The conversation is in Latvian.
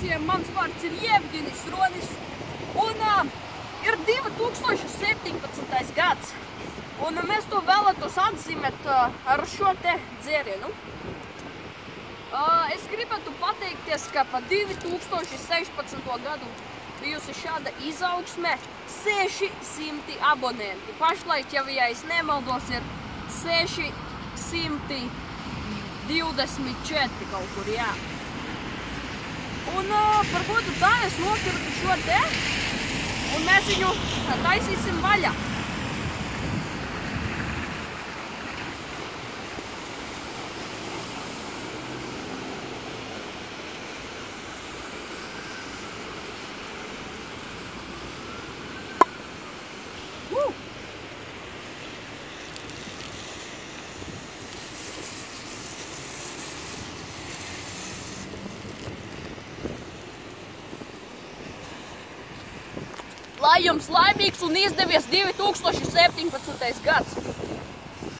Mans vārds ir Jevgenis Ronis, un ir 2017. gads, un mēs to vēlētos atzīmēt ar šo te dzērienu. Es gribētu pateikties, ka pa 2016. gadu bijusi šāda izaugsme 600 abonenti. Pašlaik, ja es nemaldos, ir 624 kaut kur, jā. Un par godu tā es nopirku šo te, un mēs viņu taisīsim vaļā. Lai jums laimīgs un izdevies 2017. gads!